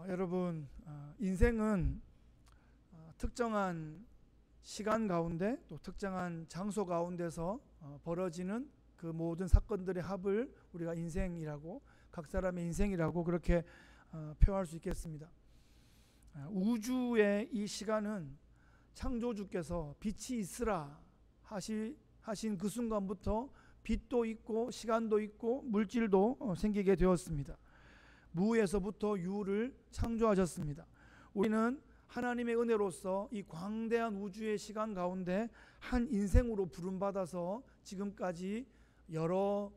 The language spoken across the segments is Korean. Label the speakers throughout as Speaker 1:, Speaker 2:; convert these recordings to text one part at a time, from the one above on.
Speaker 1: 여러분, 인생은 특정한 시간 가운데 또 특정한 장소 가운데서 벌어지는 그 모든 사건들의 합을 우리가 인생이라고, 각 사람의 인생이라고 그렇게 표현할 수 있겠습니다. 우주의 이 시간은 창조주께서 빛이 있으라 하신 그 순간부터 빛도 있고 시간도 있고 물질도 생기게 되었습니다. 무에서부터 유를 창조하셨습니다. 우리는 하나님의 은혜로서 이 광대한 우주의 시간 가운데 한 인생으로 부름받아서 지금까지 여러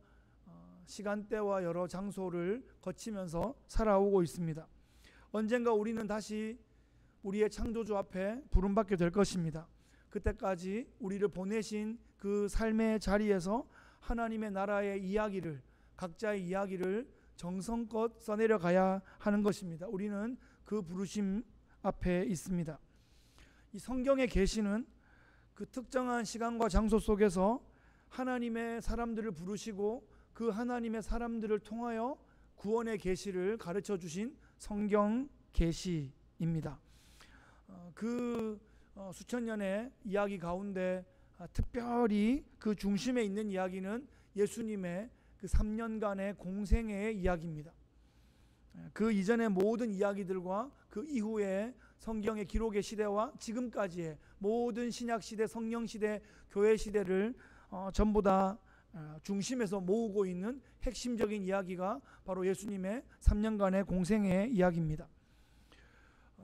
Speaker 1: 시간대와 여러 장소를 거치면서 살아오고 있습니다. 언젠가 우리는 다시 우리의 창조주 앞에 부름받게 될 것입니다. 그때까지 우리를 보내신 그 삶의 자리에서 하나님의 나라의 이야기를, 각자의 이야기를 정성껏 써내려 가야 하는 것입니다. 우리는 그 부르심 앞에 있습니다. 이 성경의 계시는 그 특정한 시간과 장소 속에서 하나님의 사람들을 부르시고 그 하나님의 사람들을 통하여 구원의 계시를 가르쳐 주신 성경 계시입니다. 그 수천 년의 이야기 가운데 특별히 그 중심에 있는 이야기는 예수님의 그 3년간의 공생애의 이야기입니다. 그 이전의 모든 이야기들과 그 이후의 성경의 기록의 시대와 지금까지의 모든 신약 시대, 성령 시대, 교회 시대를 전부 다 중심에서 모으고 있는 핵심적인 이야기가 바로 예수님의 3년간의 공생애의 이야기입니다.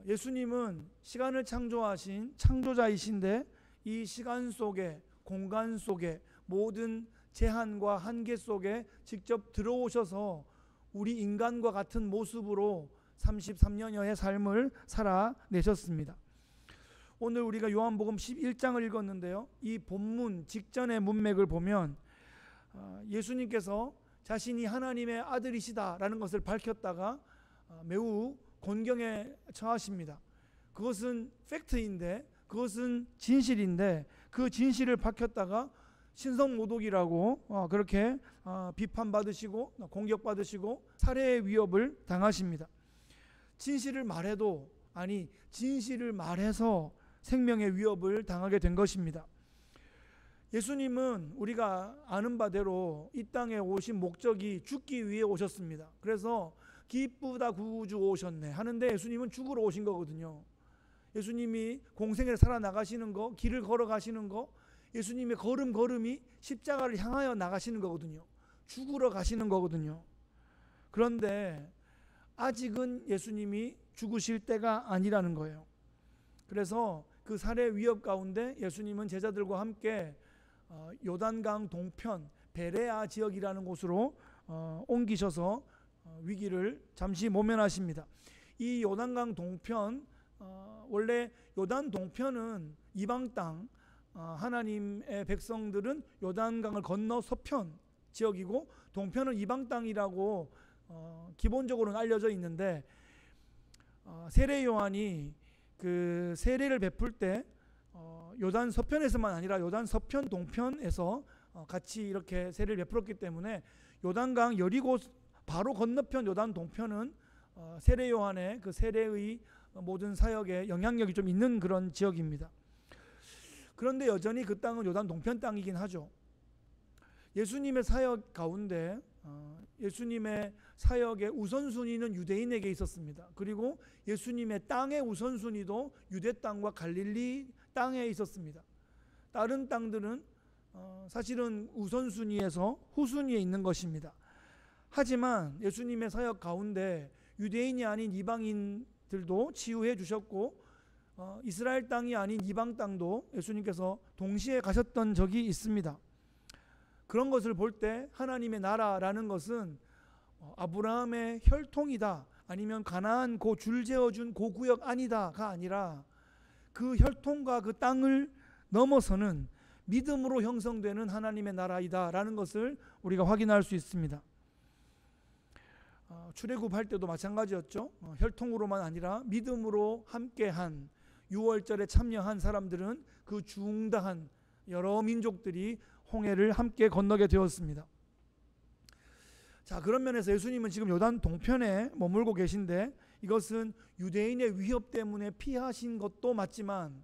Speaker 1: 예수님은 시간을 창조하신 창조자이신데 이 시간 속에, 공간 속에, 모든 제한과 한계 속에 직접 들어오셔서 우리 인간과 같은 모습으로 33년여의 삶을 살아내셨습니다. 오늘 우리가 요한복음 11장을 읽었는데요, 이 본문 직전의 문맥을 보면 예수님께서 자신이 하나님의 아들이시다라는 것을 밝혔다가 매우 곤경에 처하십니다. 그것은 팩트인데, 그것은 진실인데, 그 진실을 밝혔다가 신성모독이라고 그렇게 비판받으시고 공격받으시고 살해의 위협을 당하십니다. 진실을 말해도, 아니 진실을 말해서 생명의 위협을 당하게 된 것입니다. 예수님은 우리가 아는 바대로 이 땅에 오신 목적이 죽기 위해 오셨습니다. 그래서 기쁘다 구주 오셨네 하는데 예수님은 죽으러 오신 거거든요. 예수님이 공생애를 살아나가시는 거, 길을 걸어가시는 거, 예수님의 걸음걸음이 십자가를 향하여 나가시는 거거든요. 죽으러 가시는 거거든요. 그런데 아직은 예수님이 죽으실 때가 아니라는 거예요. 그래서 그 살해 위협 가운데 예수님은 제자들과 함께 요단강 동편 베레아 지역이라는 곳으로 옮기셔서 위기를 잠시 모면하십니다. 이 요단강 동편, 원래 요단 동편은 이방 땅, 하나님의 백성들은 요단강을 건너 서편 지역이고 동편은 이방 땅이라고 기본적으로는 알려져 있는데, 세례 요한이 그 세례를 베풀 때 요단 서편에서만 아니라 요단 서편 동편에서 같이 이렇게 세례를 베풀었기 때문에 요단강 여리고 바로 건너편 요단 동편은 세례 요한의 그 세례의 모든 사역에 영향력이 좀 있는 그런 지역입니다. 그런데 여전히 그 땅은 요단 동편 땅이긴 하죠. 예수님의 사역 가운데 예수님의 사역의 우선순위는 유대인에게 있었습니다. 그리고 예수님의 땅의 우선순위도 유대 땅과 갈릴리 땅에 있었습니다. 다른 땅들은 사실은 우선순위에서 후순위에 있는 것입니다. 하지만 예수님의 사역 가운데 유대인이 아닌 이방인들도 치유해 주셨고 이스라엘 땅이 아닌 이방 땅도 예수님께서 동시에 가셨던 적이 있습니다. 그런 것을 볼 때 하나님의 나라라는 것은 아브라함의 혈통이다, 아니면 가나안 그 줄 지어준 그 구역 아니다가 아니라 그 혈통과 그 땅을 넘어서는 믿음으로 형성되는 하나님의 나라이다라는 것을 우리가 확인할 수 있습니다. 출애굽할 때도 마찬가지였죠. 혈통으로만 아니라 믿음으로 함께한, 유월절에 참여한 사람들은 그 중다한 여러 민족들이 홍해를 함께 건너게 되었습니다. 자, 그런 면에서 예수님은 지금 요단 동편에 머물고 계신데 이것은 유대인의 위협 때문에 피하신 것도 맞지만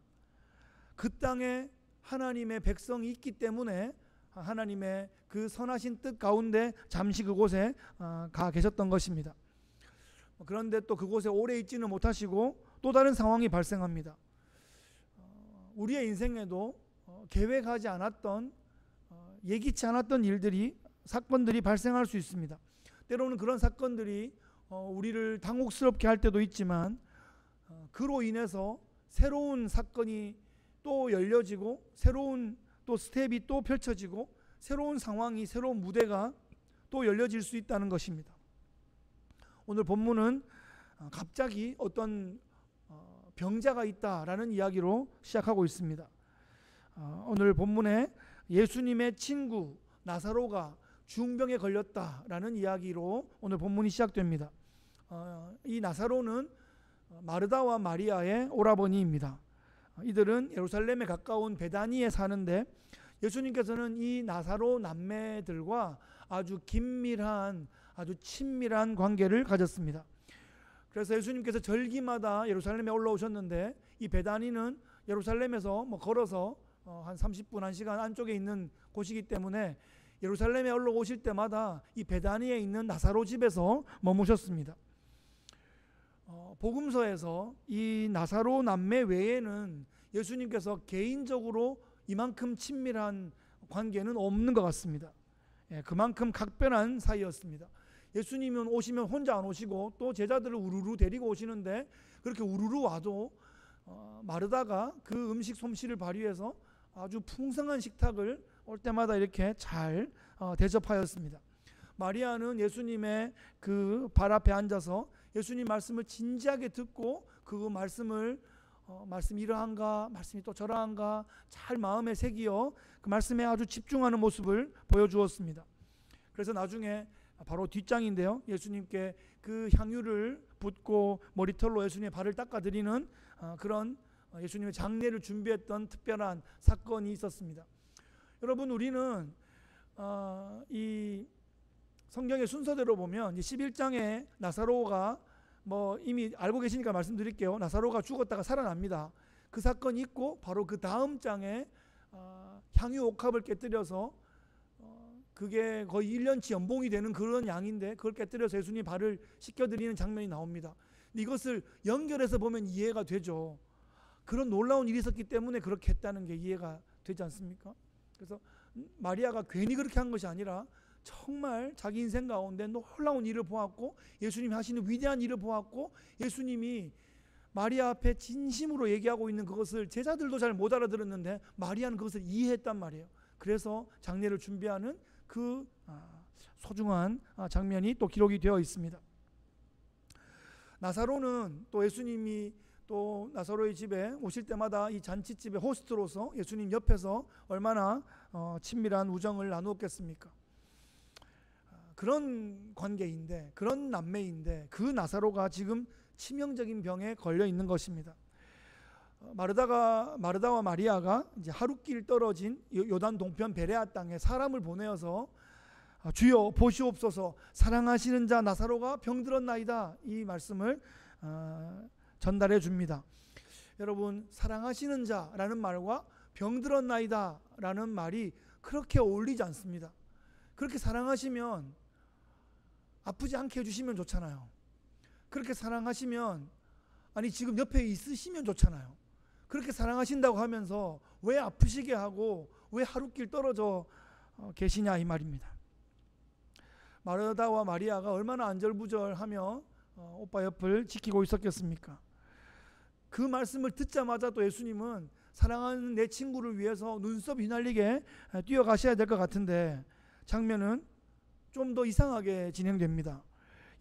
Speaker 1: 그 땅에 하나님의 백성이 있기 때문에 하나님의 그 선하신 뜻 가운데 잠시 그곳에 가 계셨던 것입니다. 그런데 또 그곳에 오래 있지는 못하시고 또 다른 상황이 발생합니다. 우리의 인생에도 계획하지 않았던 예기치 않았던 일들이 사건들이 발생할 수 있습니다. 때로는 그런 사건들이 우리를 당혹스럽게 할 때도 있지만 그로 인해서 새로운 사건이 또 열려지고 새로운 또 스텝이 또 펼쳐지고 새로운 상황이 새로운 무대가 또 열려질 수 있다는 것입니다. 오늘 본문은 갑자기 어떤 병자가 있다라는 이야기로 시작하고 있습니다. 오늘 본문에 예수님의 친구 나사로가 중병에 걸렸다라는 이야기로 오늘 본문이 시작됩니다. 이 나사로는 마르다와 마리아의 오라버니입니다. 이들은 예루살렘에 가까운 베다니에 사는데 예수님께서는 이 나사로 남매들과 아주 긴밀한 아주 친밀한 관계를 가졌습니다. 그래서 예수님께서 절기마다 예루살렘에 올라오셨는데 이 베다니는 예루살렘에서 걸어서 한 30분 1시간 안쪽에 있는 곳이기 때문에 예루살렘에 올라오실 때마다 이 베다니에 있는 나사로 집에서 머무셨습니다. 복음서에서 이 나사로 남매 외에는 예수님께서 개인적으로 이만큼 친밀한 관계는 없는 것 같습니다. 그만큼 각별한 사이였습니다. 예수님은 오시면 혼자 안 오시고 또 제자들을 우르르 데리고 오시는데 그렇게 우르르 와도 마르다가 그 음식 솜씨를 발휘해서 아주 풍성한 식탁을 올 때마다 이렇게 잘 대접하였습니다. 마리아는 예수님의 그 발 앞에 앉아서 예수님 말씀을 진지하게 듣고 그 말씀을 말씀이 이러한가 말씀이 또 저러한가 잘 마음에 새기어 그 말씀에 아주 집중하는 모습을 보여주었습니다. 그래서 나중에 바로 뒷장인데요, 예수님께 그 향유를 붓고 머리털로 예수님의 발을 닦아드리는 그런 예수님의 장례를 준비했던 특별한 사건이 있었습니다. 여러분, 우리는 이 성경의 순서대로 보면 11장에 나사로가 이미 알고 계시니까 말씀드릴게요. 나사로가 죽었다가 살아납니다. 그 사건이 있고 바로 그 다음 장에 향유 옥합을 깨뜨려서 그게 거의 1년치 연봉이 되는 그런 양인데 그걸 깨뜨려서 예수님 발을 씻겨드리는 장면이 나옵니다. 근데 이것을 연결해서 보면 이해가 되죠. 그런 놀라운 일이 있었기 때문에 그렇게 했다는 게 이해가 되지 않습니까? 그래서 마리아가 괜히 그렇게 한 것이 아니라 정말 자기 인생 가운데 놀라운 일을 보았고 예수님이 하시는 위대한 일을 보았고 예수님이 마리아 앞에 진심으로 얘기하고 있는 그것을 제자들도 잘 못 알아들었는데 마리아는 그것을 이해했단 말이에요. 그래서 장례를 준비하는 그 소중한 장면이 또 기록이 되어 있습니다. 나사로는 또 예수님이 또 나사로의 집에 오실 때마다 이 잔치집의 호스트로서 예수님 옆에서 얼마나 친밀한 우정을 나누었겠습니까? 그런 관계인데 그런 남매인데 그 나사로가 지금 치명적인 병에 걸려 있는 것입니다. 마르다와 마리아가 이제 하룻길 떨어진 요단 동편 베레아 땅에 사람을 보내어서 주여 보시옵소서 사랑하시는 자 나사로가 병들었나이다 이 말씀을 전달해 줍니다. 여러분, 사랑하시는 자라는 말과 병들었나이다 라는 말이 그렇게 어울리지 않습니다. 그렇게 사랑하시면 아프지 않게 해주시면 좋잖아요. 그렇게 사랑하시면 아니 지금 옆에 있으시면 좋잖아요. 그렇게 사랑하신다고 하면서 왜 아프시게 하고 왜 하룻길 떨어져 계시냐 이 말입니다. 마르다와 마리아가 얼마나 안절부절하며 오빠 옆을 지키고 있었겠습니까? 그 말씀을 듣자마자 또 예수님은 사랑하는 내 친구를 위해서 눈썹 휘날리게 뛰어가셔야 될 것 같은데 장면은 좀 더 이상하게 진행됩니다.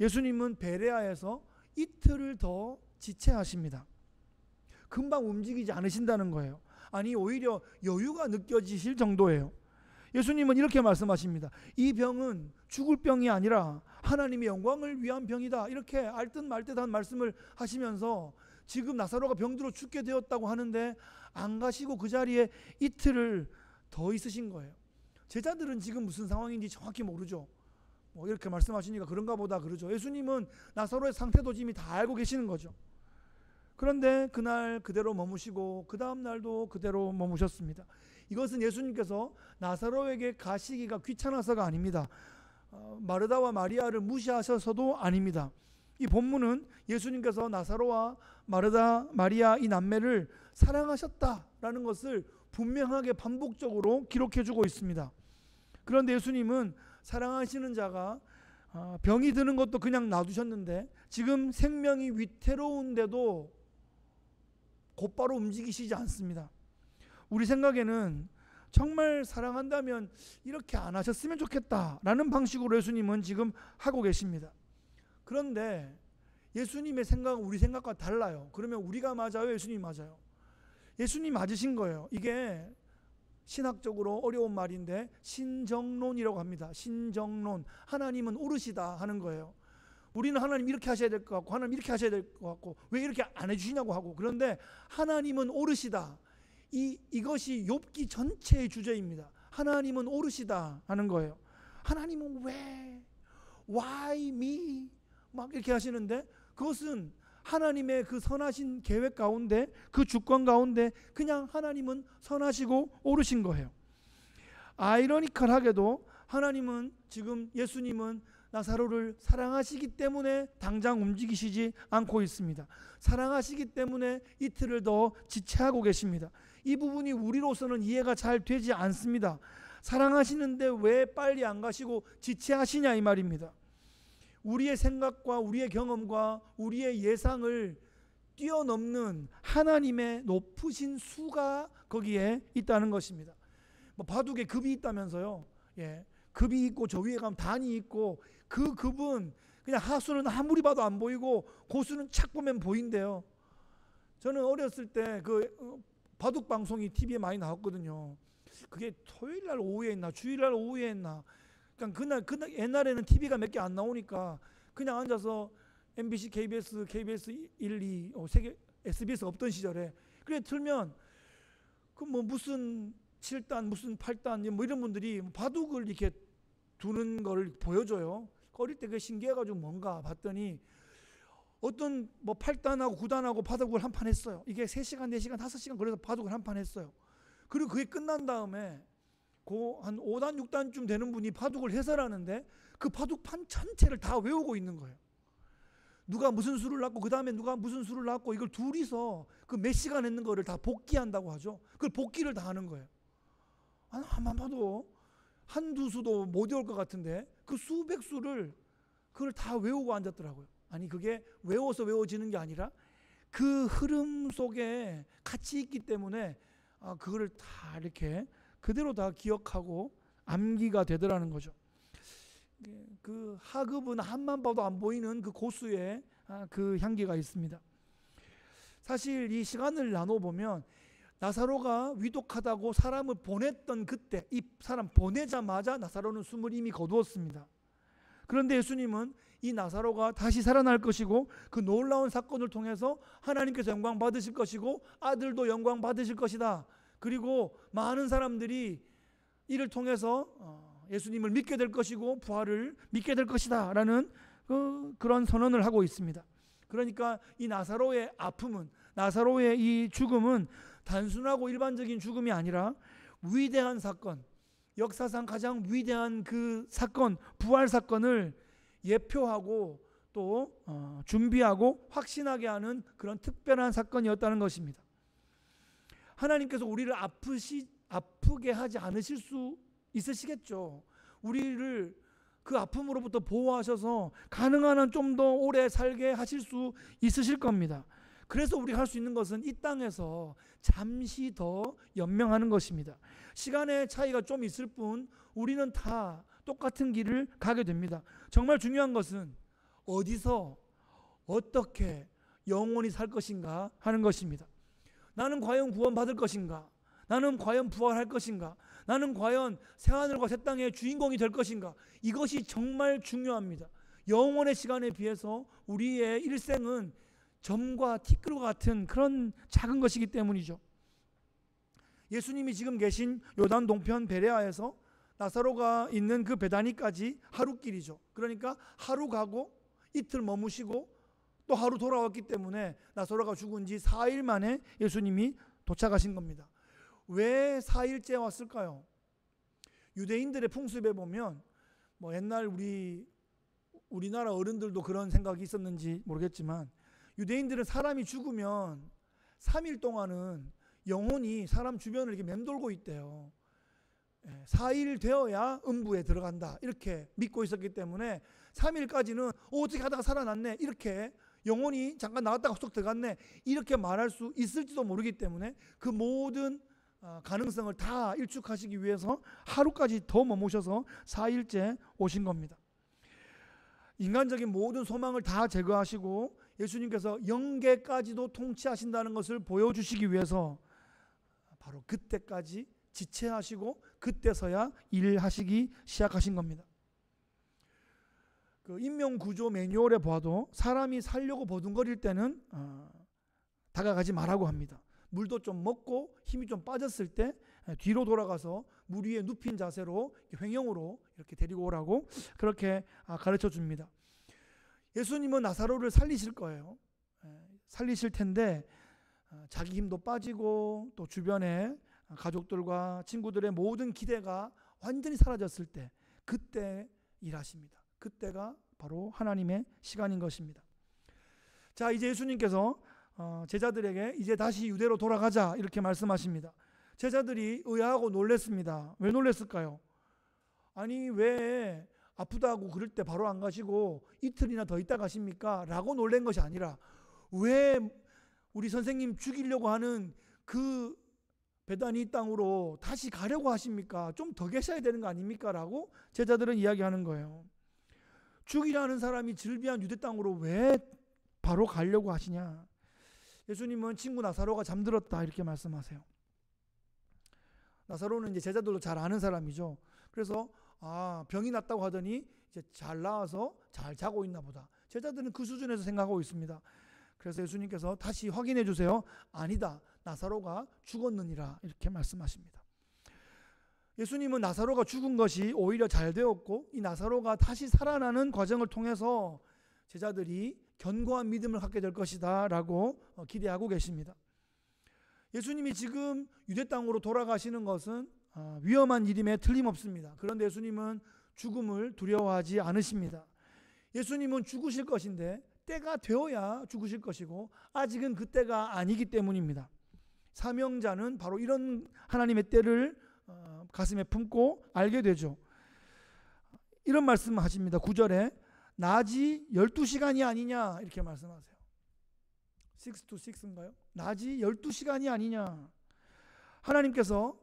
Speaker 1: 예수님은 베레아에서 이틀을 더 지체하십니다. 금방 움직이지 않으신다는 거예요. 아니 오히려 여유가 느껴지실 정도예요. 예수님은 이렇게 말씀하십니다. 이 병은 죽을 병이 아니라 하나님의 영광을 위한 병이다. 이렇게 알듯 말듯한 말씀을 하시면서 지금 나사로가 병들어 죽게 되었다고 하는데 안 가시고 그 자리에 이틀을 더 있으신 거예요. 제자들은 지금 무슨 상황인지 정확히 모르죠. 뭐 이렇게 말씀하시니까 그런가 보다 그러죠. 예수님은 나사로의 상태도 이미 다 알고 계시는 거죠. 그런데 그날 그대로 머무시고 그 다음 날도 그대로 머무셨습니다. 이것은 예수님께서 나사로에게 가시기가 귀찮아서가 아닙니다. 마르다와 마리아를 무시하셔서도 아닙니다. 이 본문은 예수님께서 나사로와 마르다, 마리아 이 남매를 사랑하셨다라는 것을 분명하게 반복적으로 기록해주고 있습니다. 그런데 예수님은 사랑하시는 자가 병이 드는 것도 그냥 놔두셨는데 지금 생명이 위태로운데도 곧바로 움직이시지 않습니다. 우리 생각에는 정말 사랑한다면 이렇게 안 하셨으면 좋겠다라는 방식으로 예수님은 지금 하고 계십니다. 그런데 예수님의 생각은 우리 생각과 달라요. 그러면 우리가 맞아요? 예수님이 맞아요? 예수님 맞으신 거예요. 이게 신학적으로 어려운 말인데 신정론이라고 합니다. 신정론. 하나님은 오르시다 하는 거예요. 우리는 하나님 이렇게 하셔야 될 것 같고 하나님 이렇게 하셔야 될 것 같고 왜 이렇게 안 해주시냐고 하고, 그런데 하나님은 오르시다. 이것이 욥기 전체의 주제입니다. 하나님은 오르시다 하는 거예요. 하나님은 왜? Why me? 막 이렇게 하시는데 그것은 하나님의 그 선하신 계획 가운데 그 주권 가운데 그냥 하나님은 선하시고 오르신 거예요. 아이러니컬하게도 하나님은 지금 예수님은 나사로를 사랑하시기 때문에 당장 움직이시지 않고 있습니다. 사랑하시기 때문에 이틀을 더 지체하고 계십니다. 이 부분이 우리로서는 이해가 잘 되지 않습니다. 사랑하시는데 왜 빨리 안 가시고 지체하시냐 이 말입니다. 우리의 생각과 우리의 경험과 우리의 예상을 뛰어넘는 하나님의 높으신 수가 거기에 있다는 것입니다. 뭐 바둑에 급이 있다면서요. 예, 급이 있고 저 위에 가면 단이 있고 그 급은 그냥 하수는 아무리 봐도 안 보이고 고수는 착 보면 보인대요. 저는 어렸을 때 그 바둑 방송이 TV에 많이 나왔거든요. 그게 토요일 날 오후에 했나 주일 날 오후에 했나. 그날 옛날에는 TV가 몇 개 안 나오니까 그냥 앉아서 MBC, KBS 1, 2, 세계 SBS 없던 시절에 그래 틀면 그 뭐 무슨 7단 무슨 8단 뭐 이런 분들이 바둑을 이렇게 두는 걸 보여줘요. 어릴 때 그게 신기해가지고 뭔가 봤더니 어떤 뭐 8단하고 9단하고 바둑을 한 판 했어요. 이게 3시간, 4시간, 5시간 그래서 바둑을 한 판 했어요. 그리고 그게 끝난 다음에 한 5단, 6단쯤 되는 분이 바둑을 해설하는데 그 바둑판 전체를 다 외우고 있는 거예요. 누가 무슨 수를 놨고 그 다음에 누가 무슨 수를 놨고 이걸 둘이서 그 몇 시간 했는 거를 다 복기한다고 하죠. 그걸 복기를 다 하는 거예요. 한번 봐도 한두 수도 못 외울 것 같은데 그 수백 수를 그걸 다 외우고 앉았더라고요. 아니 그게 외워서 외워지는 게 아니라 그 흐름 속에 같이 있기 때문에 그거를 다 이렇게 그대로 다 기억하고 암기가 되더라는 거죠. 그 하급은 한만 봐도 안 보이는 그 고수의 그 향기가 있습니다. 사실 이 시간을 나눠보면 나사로가 위독하다고 사람을 보냈던 그때 이 사람 보내자마자 나사로는 숨을 이미 거두었습니다. 그런데 예수님은 이 나사로가 다시 살아날 것이고 그 놀라운 사건을 통해서 하나님께서 영광 받으실 것이고 아들도 영광 받으실 것이다. 그리고 많은 사람들이 이를 통해서 예수님을 믿게 될 것이고 부활을 믿게 될 것이다 라는 그런 선언을 하고 있습니다. 그러니까 이 나사로의 아픔은, 나사로의 이 죽음은 단순하고 일반적인 죽음이 아니라 위대한 사건, 역사상 가장 위대한 그 사건, 부활 사건을 예표하고 또 준비하고 확신하게 하는 그런 특별한 사건이었다는 것입니다. 하나님께서 우리를 아프게 하지 않으실 수 있으시겠죠. 우리를 그 아픔으로부터 보호하셔서 가능한 한 좀 더 오래 살게 하실 수 있으실 겁니다. 그래서 우리가 할 수 있는 것은 이 땅에서 잠시 더 연명하는 것입니다. 시간의 차이가 좀 있을 뿐 우리는 다 똑같은 길을 가게 됩니다. 정말 중요한 것은 어디서 어떻게 영원히 살 것인가 하는 것입니다. 나는 과연 구원받을 것인가? 나는 과연 부활할 것인가? 나는 과연 새하늘과 새 땅의 주인공이 될 것인가? 이것이 정말 중요합니다. 영원의 시간에 비해서 우리의 일생은 점과 티끌과 같은 그런 작은 것이기 때문이죠. 예수님이 지금 계신 요단 동편 베레아에서 나사로가 있는 그 베다니까지 하루길이죠. 그러니까 하루 가고 이틀 머무시고 또 하루 돌아왔기 때문에 나사로가 죽은 지 4일 만에 예수님이 도착하신 겁니다. 왜 4일째 왔을까요? 유대인들의 풍습에 보면 뭐 옛날 우리나라 어른들도 그런 생각이 있었는지 모르겠지만 유대인들은 사람이 죽으면 3일 동안은 영혼이 사람 주변을 이렇게 맴돌고 있대요. 4일 되어야 음부에 들어간다 이렇게 믿고 있었기 때문에 3일까지는 어떻게 하다가 살아났네 이렇게 영혼이 잠깐 나갔다가 쏙 들어갔네 이렇게 말할 수 있을지도 모르기 때문에 그 모든 가능성을 다 일축하시기 위해서 하루까지 더 머무셔서 4일째 오신 겁니다. 인간적인 모든 소망을 다 제거하시고 예수님께서 영계까지도 통치하신다는 것을 보여주시기 위해서 바로 그때까지 지체하시고 그때서야 일하시기 시작하신 겁니다. 그 인명구조 매뉴얼에 봐도 사람이 살려고 버둥거릴 때는 다가가지 말라고 합니다. 물도 좀 먹고 힘이 좀 빠졌을 때 뒤로 돌아가서 물 위에 눕힌 자세로 횡형으로 이렇게 데리고 오라고 그렇게 가르쳐 줍니다. 예수님은 나사로를 살리실 거예요. 살리실 텐데 자기 힘도 빠지고 또 주변에 가족들과 친구들의 모든 기대가 완전히 사라졌을 때 그때 일하십니다. 그때가 바로 하나님의 시간인 것입니다. 자, 이제 예수님께서 제자들에게 이제 다시 유대로 돌아가자 이렇게 말씀하십니다. 제자들이 의아하고 놀랐습니다. 왜 놀랐을까요? 아니 왜 아프다고 그럴 때 바로 안 가시고 이틀이나 더 있다 가십니까? 라고 놀란 것이 아니라 왜 우리 선생님 죽이려고 하는 그 베다니 땅으로 다시 가려고 하십니까? 좀 더 계셔야 되는 거 아닙니까? 라고 제자들은 이야기하는 거예요. 죽이라는 사람이 즐비한 유대 땅으로 왜 바로 가려고 하시냐? 예수님은 친구 나사로가 잠들었다 이렇게 말씀하세요. 나사로는 이제 제자들도 잘 아는 사람이죠. 그래서 병이 났다고 하더니 이제 잘 나와서 잘 자고 있나 보다. 제자들은 그 수준에서 생각하고 있습니다. 그래서 예수님께서 다시 확인해 주세요. 아니다. 나사로가 죽었느니라 이렇게 말씀하십니다. 예수님은 나사로가 죽은 것이 오히려 잘 되었고 이 나사로가 다시 살아나는 과정을 통해서 제자들이 견고한 믿음을 갖게 될 것이다 라고 기대하고 계십니다. 예수님이 지금 유대 땅으로 돌아가시는 것은 위험한 일임에 틀림없습니다. 그런데 예수님은 죽음을 두려워하지 않으십니다. 예수님은 죽으실 것인데 때가 되어야 죽으실 것이고 아직은 그 때가 아니기 때문입니다. 사명자는 바로 이런 하나님의 때를 가슴에 품고 알게 되죠. 이런 말씀을 하십니다. 9절에 낮이 12시간이 아니냐 이렇게 말씀하세요. 6 to 6인가요? 낮이 12시간이 아니냐. 하나님께서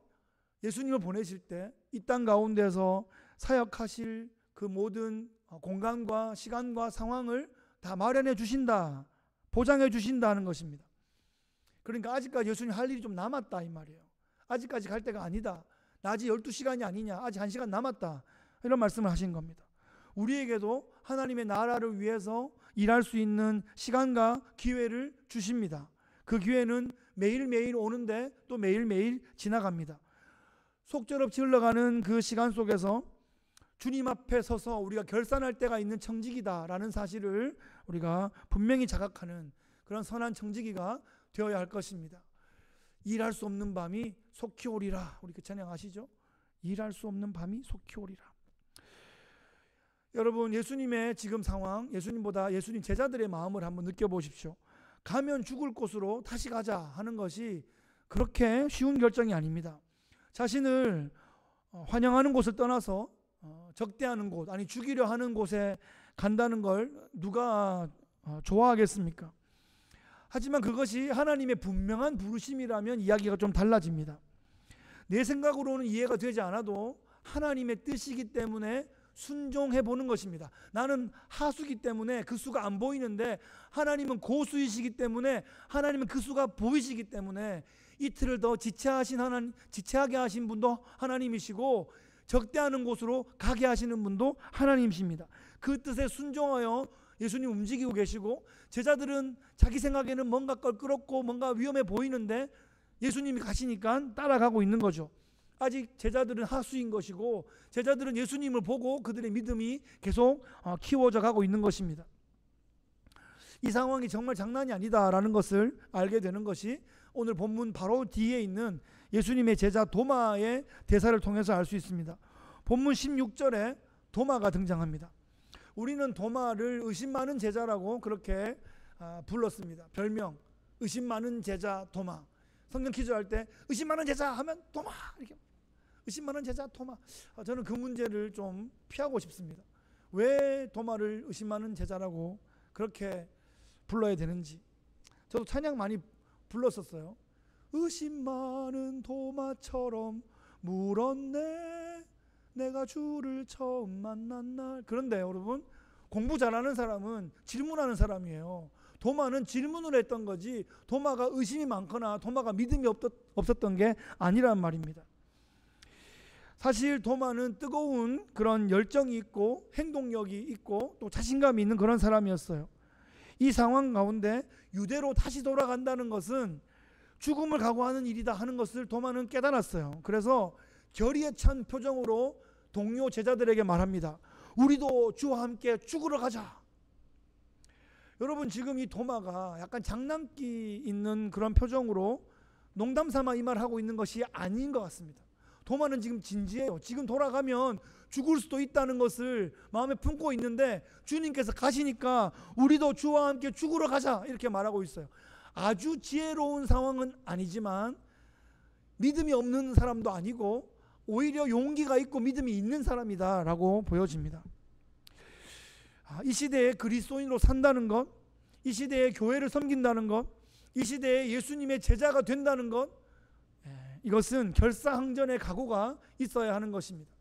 Speaker 1: 예수님을 보내실 때 이 땅 가운데서 사역하실 그 모든 공간과 시간과 상황을 다 마련해 주신다. 보장해 주신다는 것입니다. 그러니까 아직까지 예수님 할 일이 좀 남았다 이 말이에요. 아직까지 갈 때가 아니다. 낮이 12시간이 아니냐. 아직 1시간 남았다. 이런 말씀을 하신 겁니다. 우리에게도 하나님의 나라를 위해서 일할 수 있는 시간과 기회를 주십니다. 그 기회는 매일매일 오는데 또 매일매일 지나갑니다. 속절없이 흘러가는 그 시간 속에서 주님 앞에 서서 우리가 결산할 때가 있는 청지기다라는 사실을 우리가 분명히 자각하는 그런 선한 청지기가 되어야 할 것입니다. 일할 수 없는 밤이 속히 오리라. 우리 그 찬양 아시죠? 일할 수 없는 밤이 속히 오리라. 여러분 예수님의 지금 상황, 예수님보다 예수님 제자들의 마음을 한번 느껴보십시오. 가면 죽을 곳으로 다시 가자 하는 것이 그렇게 쉬운 결정이 아닙니다. 자신을 환영하는 곳을 떠나서 적대하는 곳, 아니 죽이려 하는 곳에 간다는 걸 누가 좋아하겠습니까? 하지만 그것이 하나님의 분명한 부르심이라면 이야기가 좀 달라집니다. 내 생각으로는 이해가 되지 않아도 하나님의 뜻이기 때문에 순종해 보는 것입니다. 나는 하수기 때문에 그 수가 안 보이는데 하나님은 고수이시기 때문에 하나님은 그 수가 보이시기 때문에 이틀을 더 지체하게 하신 분도 하나님이시고 적대하는 곳으로 가게 하시는 분도 하나님이십니다. 그 뜻에 순종하여 예수님 움직이고 계시고 제자들은 자기 생각에는 뭔가 껄끄럽고 뭔가 위험해 보이는데 예수님이 가시니까 따라가고 있는 거죠. 아직 제자들은 하수인 것이고 제자들은 예수님을 보고 그들의 믿음이 계속 키워져 가고 있는 것입니다. 이 상황이 정말 장난이 아니다라는 것을 알게 되는 것이 오늘 본문 바로 뒤에 있는 예수님의 제자 도마의 대사를 통해서 알 수 있습니다. 본문 16절에 도마가 등장합니다. 우리는 도마를 의심 많은 제자라고 그렇게 불렀습니다. 별명 의심 많은 제자 도마. 성경 퀴즈할 때 의심 많은 제자 하면 도마 이렇게 의심 많은 제자 도마. 저는 그 문제를 좀 피하고 싶습니다. 왜 도마를 의심 많은 제자라고 그렇게 불러야 되는지. 저도 찬양 많이 불렀었어요. 의심 많은 도마처럼 물었네 내가 주를 처음 만난 날. 그런데 여러분, 공부 잘하는 사람은 질문하는 사람이에요. 도마는 질문을 했던 거지 도마가 의심이 많거나 도마가 믿음이 없었던 게 아니란 말입니다. 사실 도마는 뜨거운 그런 열정이 있고 행동력이 있고 또 자신감이 있는 그런 사람이었어요. 이 상황 가운데 유대로 다시 돌아간다는 것은 죽음을 각오하는 일이다 하는 것을 도마는 깨달았어요. 그래서 결의에 찬 표정으로 동료 제자들에게 말합니다. 우리도 주와 함께 죽으러 가자. 여러분, 지금 이 도마가 약간 장난기 있는 그런 표정으로 농담 삼아 이 말을 하고 있는 것이 아닌 것 같습니다. 도마는 지금 진지해요. 지금 돌아가면 죽을 수도 있다는 것을 마음에 품고 있는데 주님께서 가시니까 우리도 주와 함께 죽으러 가자 이렇게 말하고 있어요. 아주 지혜로운 상황은 아니지만 믿음이 없는 사람도 아니고 오히려 용기가 있고 믿음이 있는 사람이다라고 보여집니다. 이 시대에 그리스도인으로 산다는 것, 이 시대에 교회를 섬긴다는 것, 이 시대에 예수님의 제자가 된다는 것, 이것은 결사항전의 각오가 있어야 하는 것입니다.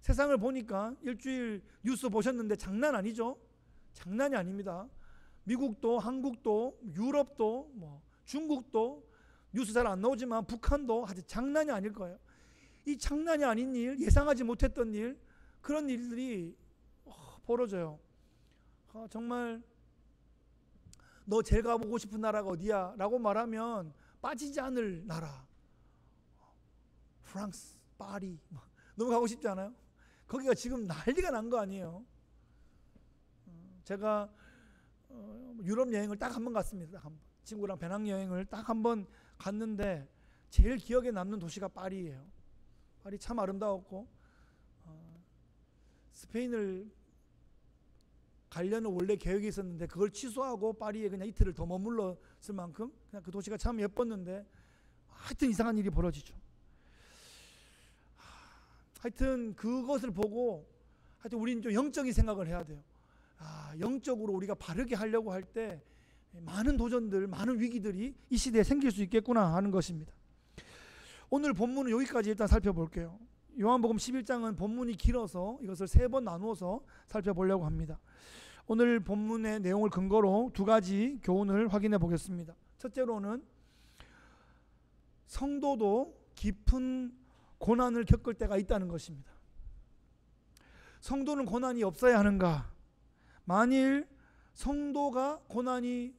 Speaker 1: 세상을 보니까 일주일 뉴스 보셨는데 장난 아니죠? 장난이 아닙니다. 미국도 한국도 유럽도 중국도 뉴스 잘 안 나오지만 북한도 아주 장난이 아닐 거예요. 이 장난이 아닌 일, 예상하지 못했던 일, 그런 일들이 벌어져요. 정말 너 제일 가보고 싶은 나라가 어디야? 라고 말하면 빠지지 않을 나라, 프랑스, 파리, 너무 가고 싶지 않아요? 거기가 지금 난리가 난 거 아니에요? 제가 유럽 여행을 딱 한 번 갔습니다. 친구랑 배낭여행을 딱 한 번 갔는데 제일 기억에 남는 도시가 파리예요. 파리 참 아름다웠고 스페인을 가려는 원래 계획이 있었는데 그걸 취소하고 파리에 그냥 이틀을 더 머물렀을 만큼 그냥 그 도시가 참 예뻤는데 하여튼 이상한 일이 벌어지죠. 하여튼 그것을 보고 하여튼 우리는 좀 영적인 생각을 해야 돼요. 영적으로 우리가 바르게 하려고 할 때 많은 도전들, 많은 위기들이 이 시대에 생길 수 있겠구나 하는 것입니다. 오늘 본문은 여기까지 일단 살펴볼게요. 요한복음 11장은 본문이 길어서 이것을 3번 나누어서 살펴보려고 합니다. 오늘 본문의 내용을 근거로 2가지 교훈을 확인해 보겠습니다. 첫째로는 성도도 깊은 고난을 겪을 때가 있다는 것입니다. 성도는 고난이 없어야 하는가? 만일 성도가 고난이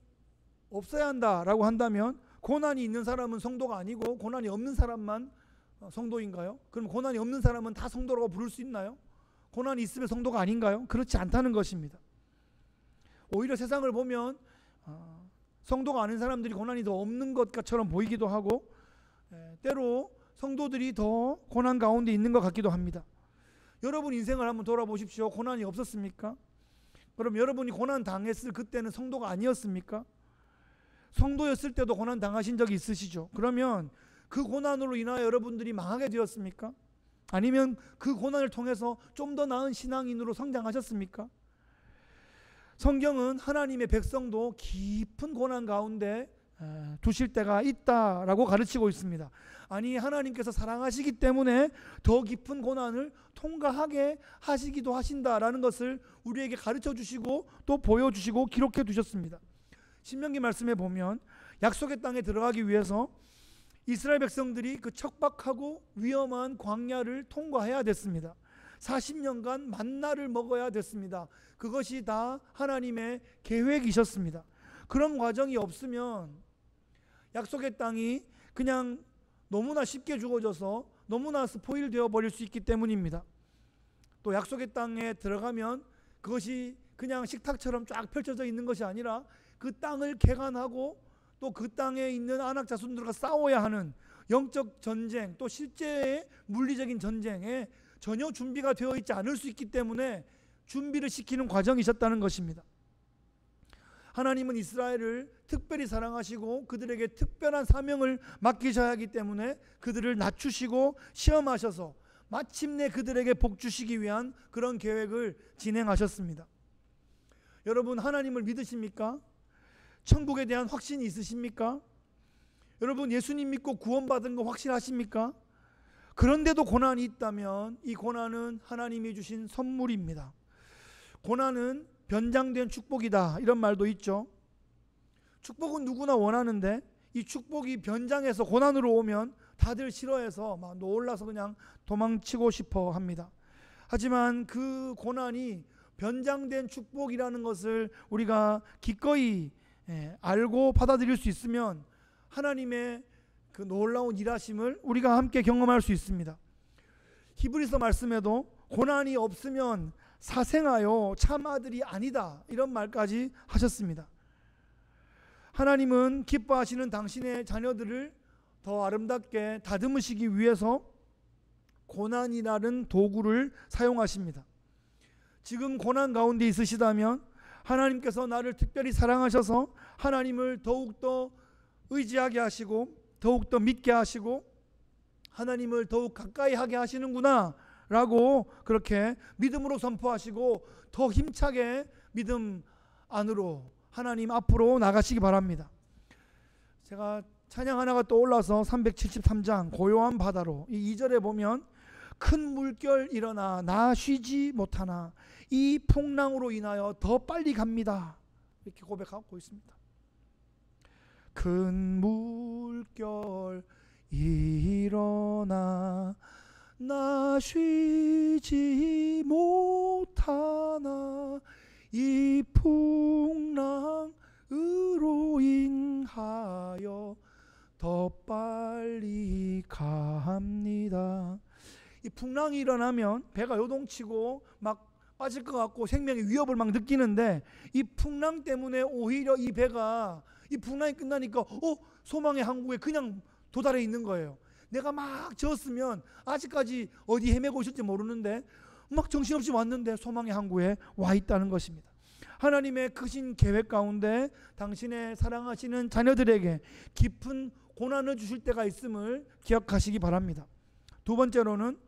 Speaker 1: 없어야 한다라고 한다면 고난이 있는 사람은 성도가 아니고 고난이 없는 사람만 성도인가요? 그럼 고난이 없는 사람은 다 성도라고 부를 수 있나요? 고난이 있으면 성도가 아닌가요? 그렇지 않다는 것입니다. 오히려 세상을 보면 성도가 아닌 사람들이 고난이 더 없는 것처럼 보이기도 하고 때로 성도들이 더 고난 가운데 있는 것 같기도 합니다. 여러분 인생을 한번 돌아보십시오. 고난이 없었습니까? 그럼 여러분이 고난 당했을 그때는 성도가 아니었습니까? 성도였을 때도 고난 당하신 적이 있으시죠? 그러면 그 고난으로 인하여 여러분들이 망하게 되었습니까? 아니면 그 고난을 통해서 좀 더 나은 신앙인으로 성장하셨습니까? 성경은 하나님의 백성도 깊은 고난 가운데 두실 때가 있다라고 가르치고 있습니다. 아니, 하나님께서 사랑하시기 때문에 더 깊은 고난을 통과하게 하시기도 하신다라는 것을 우리에게 가르쳐 주시고 또 보여주시고 기록해 두셨습니다. 신명기 말씀에 보면 약속의 땅에 들어가기 위해서 이스라엘 백성들이 그 척박하고 위험한 광야를 통과해야 됐습니다. 40년간 만나를 먹어야 됐습니다. 그것이 다 하나님의 계획이셨습니다. 그런 과정이 없으면 약속의 땅이 그냥 너무나 쉽게 주어져서 너무나 스포일 되어 버릴 수 있기 때문입니다. 또 약속의 땅에 들어가면 그것이 그냥 식탁처럼 쫙 펼쳐져 있는 것이 아니라 그 땅을 개간하고 또 그 땅에 있는 안악 자손들과 싸워야 하는 영적 전쟁, 또 실제의 물리적인 전쟁에 전혀 준비가 되어 있지 않을 수 있기 때문에 준비를 시키는 과정이셨다는 것입니다. 하나님은 이스라엘을 특별히 사랑하시고 그들에게 특별한 사명을 맡기셔야 하기 때문에 그들을 낮추시고 시험하셔서 마침내 그들에게 복 주시기 위한 그런 계획을 진행하셨습니다. 여러분, 하나님을 믿으십니까? 천국에 대한 확신이 있으십니까? 여러분, 예수님 믿고 구원받은 거 확실하십니까? 그런데도 고난이 있다면 이 고난은 하나님이 주신 선물입니다. 고난은 변장된 축복이다, 이런 말도 있죠. 축복은 누구나 원하는데 이 축복이 변장해서 고난으로 오면 다들 싫어해서 막 놀라서 그냥 도망치고 싶어 합니다. 하지만 그 고난이 변장된 축복이라는 것을 우리가 기꺼이 알고 받아들일 수 있으면 하나님의 그 놀라운 일하심을 우리가 함께 경험할 수 있습니다. 히브리서 말씀에도 고난이 없으면 사생하여 참 아들이 아니다, 이런 말까지 하셨습니다. 하나님은 기뻐하시는 당신의 자녀들을 더 아름답게 다듬으시기 위해서 고난이라는 도구를 사용하십니다. 지금 고난 가운데 있으시다면 하나님께서 나를 특별히 사랑하셔서 하나님을 더욱더 의지하게 하시고 더욱더 믿게 하시고 하나님을 더욱 가까이 하게 하시는구나 라고 그렇게 믿음으로 선포하시고 더 힘차게 믿음 안으로 하나님 앞으로 나가시기 바랍니다. 제가 찬양 하나가 떠올라서 373장 고요한 바다로 이 2절에 보면 큰 물결 일어나 나 쉬지 못하나 이 풍랑으로 인하여 더 빨리 갑니다, 이렇게 고백하고 있습니다. 큰 물결 일어나 나 쉬지 못하나 이 풍랑으로 인하여 더 빨리 갑니다. 이 풍랑이 일어나면 배가 요동치고 막 빠질 것 같고 생명의 위협을 막 느끼는데 이 풍랑 때문에 오히려 이 배가 이 풍랑이 끝나니까 소망의 항구에 그냥 도달해 있는 거예요. 내가 막 저었으면 아직까지 어디 헤매고 있을지 모르는데 막 정신없이 왔는데 소망의 항구에 와 있다는 것입니다. 하나님의 크신 계획 가운데 당신의 사랑하시는 자녀들에게 깊은 고난을 주실 때가 있음을 기억하시기 바랍니다. 두 번째로는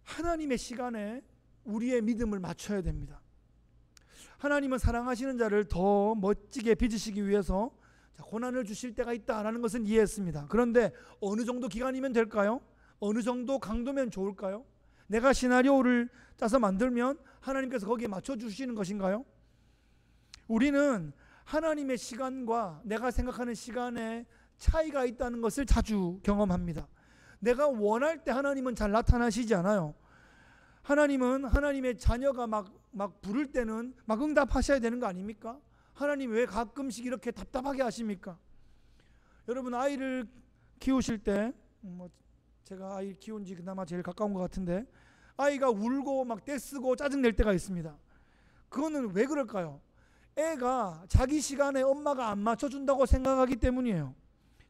Speaker 1: 하나님의 시간에 우리의 믿음을 맞춰야 됩니다. 하나님은 사랑하시는 자를 더 멋지게 빚으시기 위해서 고난을 주실 때가 있다라는 것은 이해했습니다. 그런데 어느 정도 기간이면 될까요? 어느 정도 강도면 좋을까요? 내가 시나리오를 짜서 만들면 하나님께서 거기에 맞춰주시는 것인가요? 우리는 하나님의 시간과 내가 생각하는 시간에 차이가 있다는 것을 자주 경험합니다. 내가 원할 때 하나님은 잘 나타나시지 않아요. 하나님은 하나님의 자녀가 막 부를 때는 막 응답하셔야 되는 거 아닙니까? 하나님 왜 가끔씩 이렇게 답답하게 하십니까? 여러분, 아이를 키우실 때 제가 아이 키운 지 그나마 제일 가까운 것 같은데 아이가 울고 막 떼쓰고 짜증낼 때가 있습니다. 그거는 왜 그럴까요? 애가 자기 시간에 엄마가 안 맞춰준다고 생각하기 때문이에요.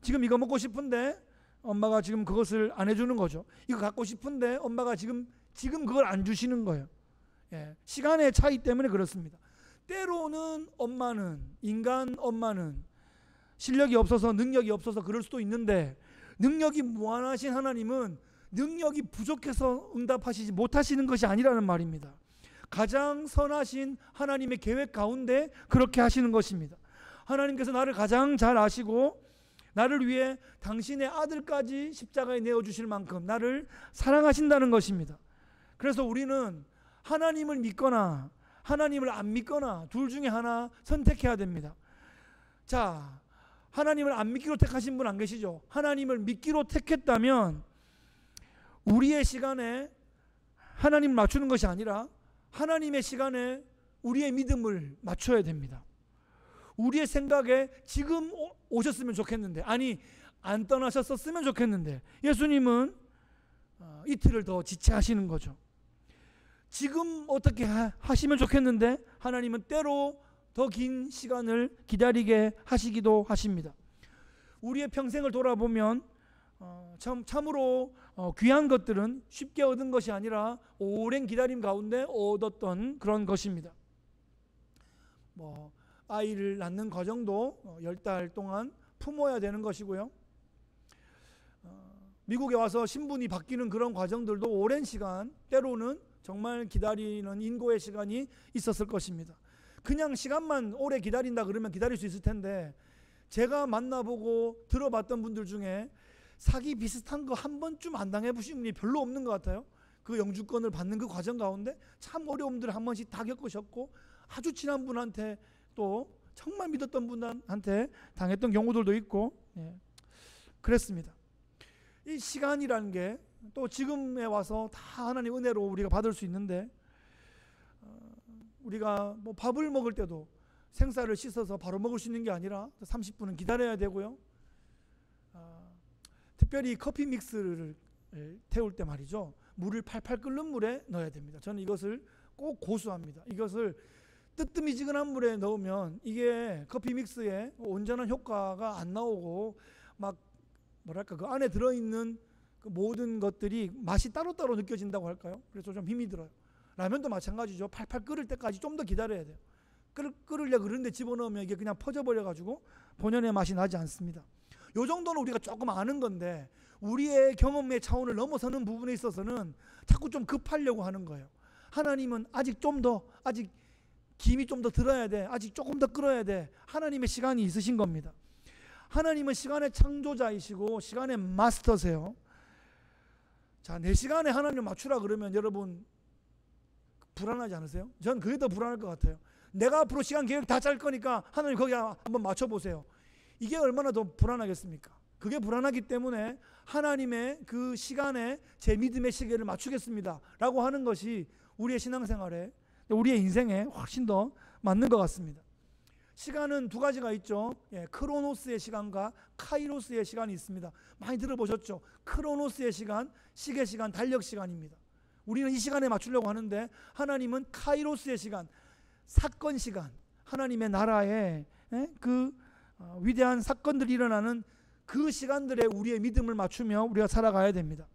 Speaker 1: 지금 이거 먹고 싶은데 엄마가 지금 그것을 안 해주는 거죠. 이거 갖고 싶은데 엄마가 지금 그걸 안 주시는 거예요. 시간의 차이 때문에 그렇습니다. 때로는 인간 엄마는 실력이 없어서 능력이 없어서 그럴 수도 있는데 능력이 무한하신 하나님은 능력이 부족해서 응답하시지 못하시는 것이 아니라는 말입니다. 가장 선하신 하나님의 계획 가운데 그렇게 하시는 것입니다. 하나님께서 나를 가장 잘 아시고 나를 위해 당신의 아들까지 십자가에 내어주실 만큼 나를 사랑하신다는 것입니다. 그래서 우리는 하나님을 믿거나 하나님을 안 믿거나 둘 중에 하나 선택해야 됩니다. 자, 하나님을 안 믿기로 택하신 분 안 계시죠? 하나님을 믿기로 택했다면 우리의 시간에 하나님을 맞추는 것이 아니라 하나님의 시간에 우리의 믿음을 맞춰야 됩니다. 우리의 생각에 지금 오셨으면 좋겠는데, 아니 안 떠나셨었으면 좋겠는데 예수님은 이틀을 더 지체하시는 거죠. 지금 어떻게 하시면 좋겠는데 하나님은 때로 더 긴 시간을 기다리게 하시기도 하십니다. 우리의 평생을 돌아보면 참으로 귀한 것들은 쉽게 얻은 것이 아니라 오랜 기다림 가운데 얻었던 그런 것입니다. 아이를 낳는 과정도 10달 동안 품어야 되는 것이고요. 미국에 와서 신분이 바뀌는 그런 과정들도 오랜 시간, 때로는 정말 기다리는 인고의 시간이 있었을 것입니다. 그냥 시간만 오래 기다린다 그러면 기다릴 수 있을 텐데, 제가 만나보고 들어봤던 분들 중에 사기 비슷한 거 한 번쯤 안 당해보신 분이 별로 없는 것 같아요. 그 영주권을 받는 그 과정 가운데 참 어려움들을 한 번씩 다 겪으셨고, 아주 친한 분한테 또 정말 믿었던 분한테 당했던 경우들도 있고, 그랬습니다. 이 시간이라는 게 또 지금에 와서 다 하나님 은혜로 우리가 받을 수 있는데, 우리가 밥을 먹을 때도 생쌀을 씻어서 바로 먹을 수 있는 게 아니라 30분은 기다려야 되고요. 특별히 커피 믹스를 태울 때 말이죠, 물을 팔팔 끓는 물에 넣어야 됩니다. 저는 이것을 꼭 고수합니다. 이것을 뜨뜨미지근한 물에 넣으면 이게 커피 믹스에 온전한 효과가 안 나오고 그 안에 들어있는 그 모든 것들이 맛이 따로따로 느껴진다고 할까요? 그래서 좀 힘이 들어요. 라면도 마찬가지죠. 팔팔 끓을 때까지 좀 더 기다려야 돼요. 끓으려고 그러는데 집어넣으면 이게 그냥 퍼져버려가지고 본연의 맛이 나지 않습니다. 요 정도는 우리가 조금 아는 건데, 우리의 경험의 차원을 넘어서는 부분에 있어서는 자꾸 좀 급하려고 하는 거예요. 하나님은 아직 김이 좀 더 들어야 돼. 아직 조금 더 끓어야 돼. 하나님의 시간이 있으신 겁니다. 하나님은 시간의 창조자이시고 시간의 마스터세요. 자, 내 시간에 하나님을 맞추라 그러면 여러분 불안하지 않으세요? 전 그게 더 불안할 것 같아요. 내가 앞으로 시간 계획 다 짤 거니까 하나님 거기 한번 맞춰보세요. 이게 얼마나 더 불안하겠습니까? 그게 불안하기 때문에 하나님의 그 시간에 제 믿음의 시계를 맞추겠습니다 라고 하는 것이 우리의 신앙생활에, 우리의 인생에 훨씬 더 맞는 것 같습니다. 시간은 두 가지가 있죠. 크로노스의 시간과 카이로스의 시간이 있습니다. 많이 들어보셨죠? 크로노스의 시간, 시계 시간, 달력 시간입니다. 우리는 이 시간에 맞추려고 하는데, 하나님은 카이로스의 시간, 사건 시간, 하나님의 나라에 그 위대한 사건들이 일어나는 그 시간들에 우리의 믿음을 맞추며 우리가 살아가야 됩니다.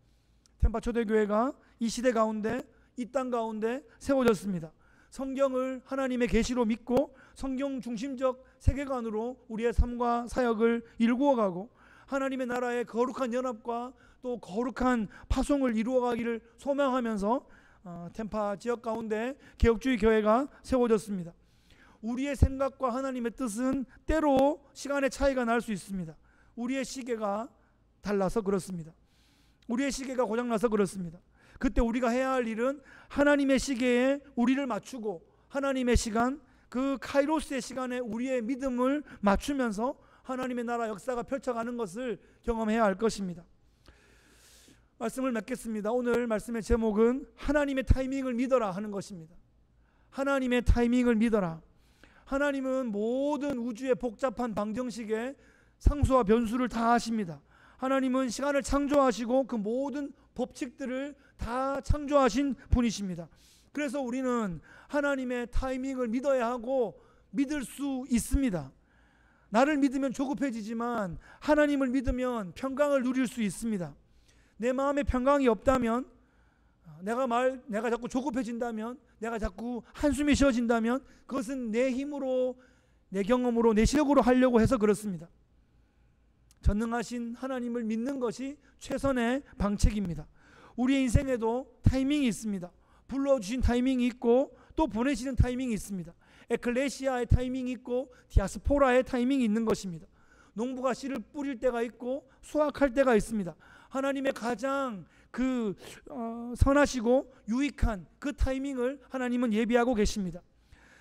Speaker 1: 템파 초대교회가 이 시대 가운데, 이 땅 가운데 세워졌습니다. 성경을 하나님의 계시로 믿고 성경 중심적 세계관으로 우리의 삶과 사역을 일구어가고, 하나님의 나라의 거룩한 연합과 또 거룩한 파송을 이루어가기를 소망하면서 템파 지역 가운데 개혁주의 교회가 세워졌습니다. 우리의 생각과 하나님의 뜻은 때로 시간의 차이가 날 수 있습니다. 우리의 시계가 달라서 그렇습니다. 우리의 시계가 고장나서 그렇습니다. 그때 우리가 해야 할 일은 하나님의 시계에 우리를 맞추고, 하나님의 시간, 그 카이로스의 시간에 우리의 믿음을 맞추면서 하나님의 나라 역사가 펼쳐가는 것을 경험해야 할 것입니다. 말씀을 맺겠습니다. 오늘 말씀의 제목은 하나님의 타이밍을 믿어라 하는 것입니다. 하나님의 타이밍을 믿어라. 하나님은 모든 우주의 복잡한 방정식에 상수와 변수를 다 아십니다. 하나님은 시간을 창조하시고 그 모든 법칙들을 다 창조하신 분이십니다. 그래서 우리는 하나님의 타이밍을 믿어야 하고 믿을 수 있습니다. 나를 믿으면 조급해지지만 하나님을 믿으면 평강을 누릴 수 있습니다. 내 마음에 평강이 없다면, 내가 자꾸 조급해진다면, 내가 자꾸 한숨이 쉬어진다면 그것은 내 힘으로, 내 경험으로, 내 실력으로 하려고 해서 그렇습니다. 전능하신 하나님을 믿는 것이 최선의 방책입니다. 우리의 인생에도 타이밍이 있습니다. 불러주신 타이밍이 있고 또 보내시는 타이밍이 있습니다. 에클레시아의 타이밍이 있고 디아스포라의 타이밍이 있는 것입니다. 농부가 씨를 뿌릴 때가 있고 수확할 때가 있습니다. 하나님의 가장 선하시고 유익한 그 타이밍을 하나님은 예비하고 계십니다.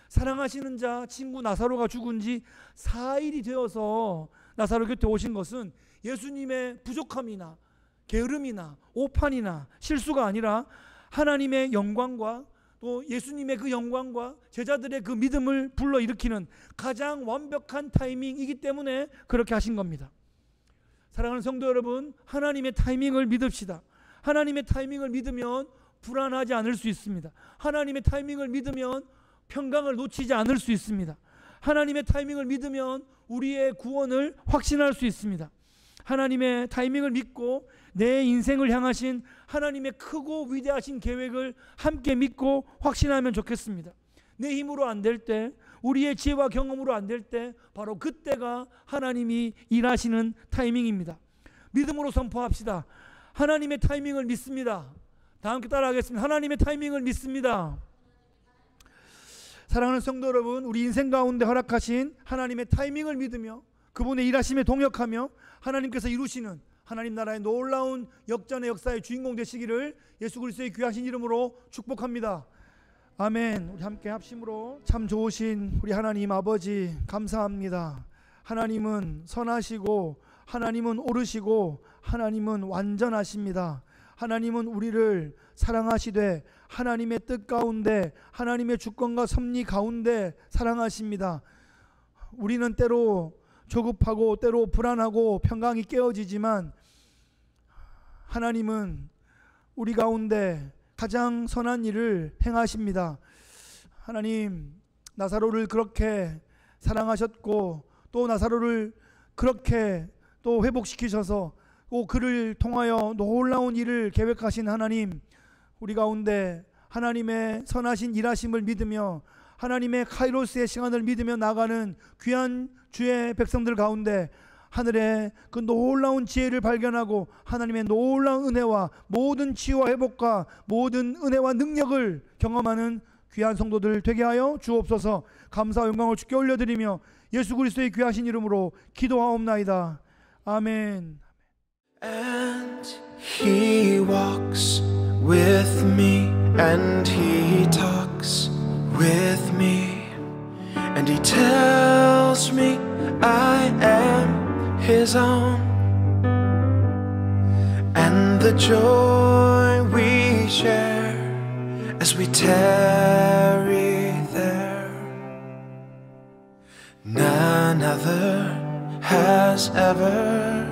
Speaker 1: 사랑하시는 자 친구 나사로가 죽은 지 4일이 되어서 나사로 곁에 오신 것은 예수님의 부족함이나 게으름이나 오판이나 실수가 아니라 하나님의 영광과 또 예수님의 그 영광과 제자들의 그 믿음을 불러일으키는 가장 완벽한 타이밍이기 때문에 그렇게 하신 겁니다. 사랑하는 성도 여러분, 하나님의 타이밍을 믿읍시다. 하나님의 타이밍을 믿으면 불안하지 않을 수 있습니다. 하나님의 타이밍을 믿으면 평강을 놓치지 않을 수 있습니다. 하나님의 타이밍을 믿으면 우리의 구원을 확신할 수 있습니다. 하나님의 타이밍을 믿고 내 인생을 향하신 하나님의 크고 위대하신 계획을 함께 믿고 확신하면 좋겠습니다. 내 힘으로 안 될 때, 우리의 지혜와 경험으로 안 될 때, 바로 그때가 하나님이 일하시는 타이밍입니다. 믿음으로 선포합시다. 하나님의 타이밍을 믿습니다. 다 함께 따라하겠습니다. 하나님의 타이밍을 믿습니다. 사랑하는 성도 여러분, 우리 인생 가운데 허락하신 하나님의 타이밍을 믿으며 그분의 일하심에 동역하며 하나님께서 이루시는 하나님 나라의 놀라운 역전의 역사의 주인공 되시기를 예수 그리스도의 귀하신 이름으로 축복합니다. 아멘. 우리 함께 합심으로 참 좋으신 우리 하나님 아버지 감사합니다. 하나님은 선하시고 하나님은 오르시고 하나님은 완전하십니다. 하나님은 우리를 사랑하시되 하나님의 뜻 가운데 하나님의 주권과 섭리 가운데 사랑하십니다. 우리는 때로 조급하고 때로 불안하고 평강이 깨어지지만 하나님은 우리 가운데 가장 선한 일을 행하십니다. 하나님, 나사로를 그렇게 사랑하셨고 또 나사로를 그렇게 또 회복시키셔서 또 그를 통하여 놀라운 일을 계획하신 하나님, 우리 가운데 하나님의 선하신 일하심을 믿으며 하나님의 카이로스의 시간을 믿으며 나가는 귀한 주의 백성들 가운데 하늘의 그 놀라운 지혜를 발견하고 하나님의 놀라운 은혜와 모든 치유와 회복과 모든 은혜와 능력을 경험하는 귀한 성도들 되게 하여 주옵소서. 감사와 영광을 주께 올려드리며 예수 그리스도의 귀하신 이름으로 기도하옵나이다. 아멘.
Speaker 2: And he walks with me, and he talks with me, and he tells me I am his own, and the joy we share as we tarry there, none other has ever